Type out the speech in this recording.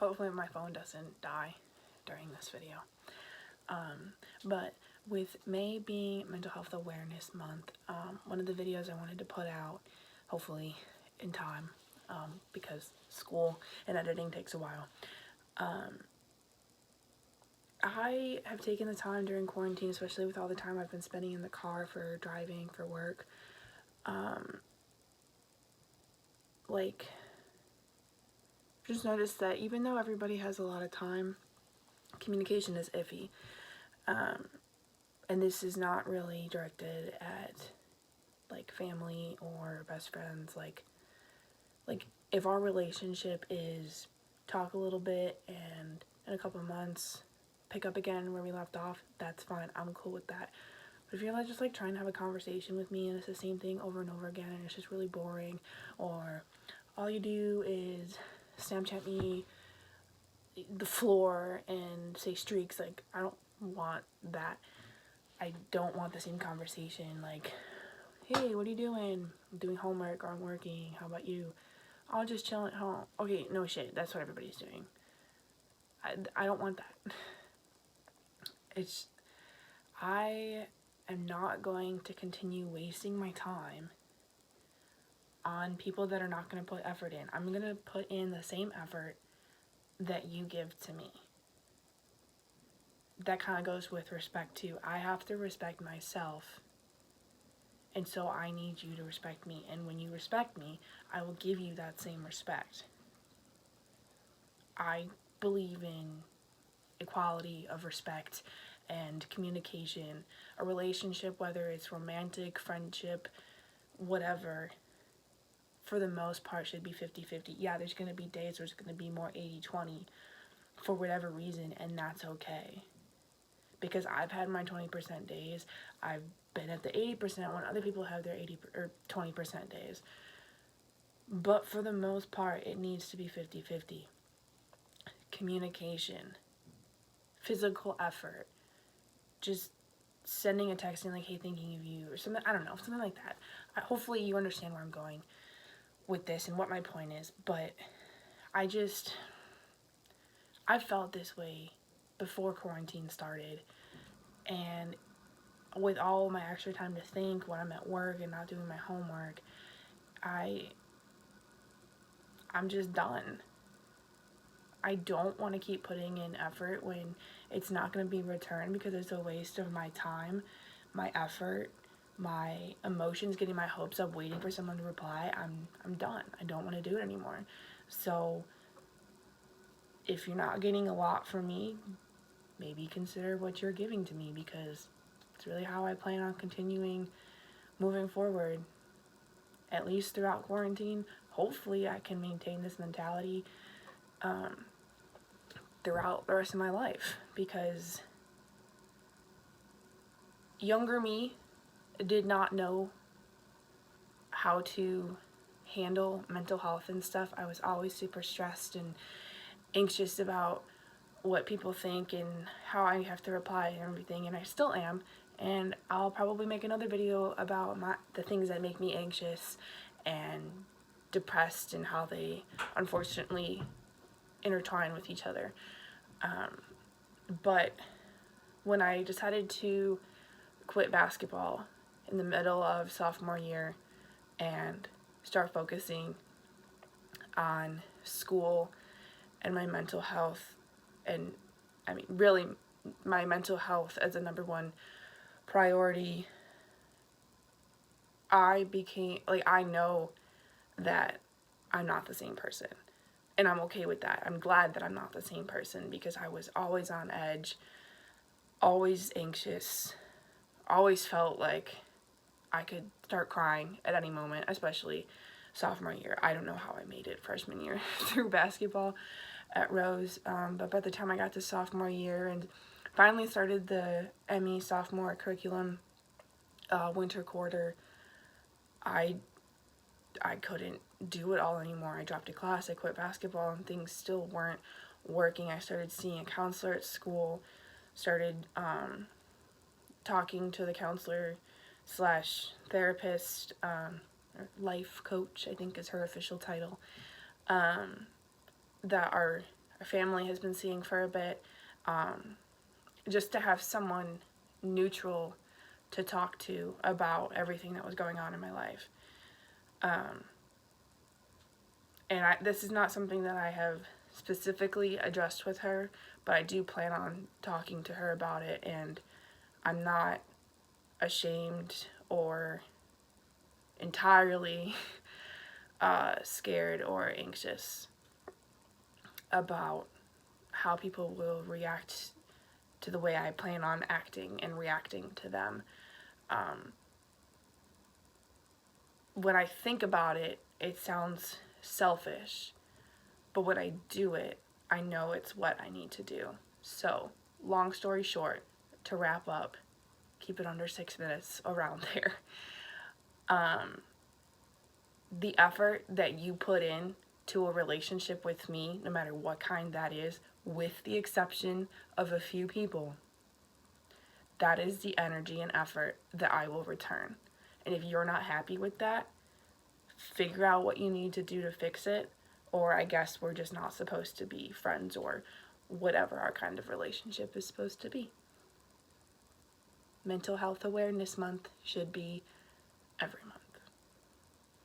Hopefully my phone doesn't die during this video. But with May being Mental Health Awareness Month, one of the videos I wanted to put out, hopefully in time, because school and editing takes a while. I have taken the time during quarantine, especially with all the time I've been spending in the car for driving, for work, just noticed that even though everybody has a lot of time, communication is iffy. And this is not really directed at family or best friends. Like if our relationship is talk a little bit and in a couple of months pick up again where we left off, that's fine. I'm cool with that. But if you're just trying to have a conversation with me and it's the same thing over and over again and it's just really boring, or all you do is Snapchat me the floor and say streaks, I don't want that. I don't want the same conversation hey, what are you doing? I'm doing homework or I'm working. How about you? I'll just chill at home. Okay, no shit. That's what everybody's doing. I don't want that. I am not going to continue wasting my time on people that are not going to put effort in. I'm going to put in the same effort that you give to me. That kind of goes with respect too. I have to respect myself, and so I need you to respect me. And when you respect me, I will give you that same respect. I believe in equality of respect and communication. A relationship, whether it's romantic, friendship, whatever, for the most part should be 50-50. Yeah, there's going to be days where it's going to be more 80-20 for whatever reason, and that's okay. Because I've had my 20% days. I've been at the 80% when other people have their 80 or 20% days. But for the most part, it needs to be 50-50. Communication, physical effort, just sending a text and hey, thinking of you, or something. I don't know, something like that. Hopefully you understand where I'm going with this and what my point is. But I felt this way before quarantine started, and with all my extra time to think when I'm at work and not doing my homework, I'm just done. I don't want to keep putting in effort when it's not going to be returned, because it's a waste of my time, my effort, my emotions, getting my hopes up, waiting for someone to reply. I'm done. I don't want to do it anymore. So if you're not getting a lot from me, maybe consider what you're giving to me, because it's really how I plan on continuing moving forward, at least throughout quarantine. Hopefully I can maintain this mentality throughout the rest of my life, because younger me did not know how to handle mental health and stuff. I was always super stressed and anxious about what people think and how I have to reply and everything, and I still am. And I'll probably make another video about the things that make me anxious and depressed and how they unfortunately intertwine with each other. But when I decided to quit basketball in the middle of sophomore year and start focusing on school and my mental health, and really my mental health as a number one priority, I know that I'm not the same person, and I'm okay with that. I'm glad that I'm not the same person, because I was always on edge, always anxious, always felt like I could start crying at any moment, especially sophomore year. I don't know how I made it freshman year through basketball at Rose, but by the time I got to sophomore year and finally started the ME sophomore curriculum winter quarter, I couldn't do it all anymore. I dropped a class, I quit basketball, and things still weren't working. I started seeing a counselor at school, started talking to the counselor slash therapist, or life coach, I think is her official title, that are family has been seeing for a bit. Just to have someone neutral to talk to about everything that was going on in my life. And this is not something that I have specifically addressed with her, but I do plan on talking to her about it, and I'm not ashamed or entirely scared or anxious about how people will react to the way I plan on acting and reacting to them. When I think about it, it sounds selfish, but when I do it, I know it's what I need to do. So, long story short, to wrap up, keep it under 6 minutes, around there. The effort that you put in to a relationship with me, no matter what kind that is, with the exception of a few people, that is the energy and effort that I will return. And if you're not happy with that, figure out what you need to do to fix it, or I guess we're just not supposed to be friends, or whatever our kind of relationship is supposed to be. Mental Health Awareness Month should be every month.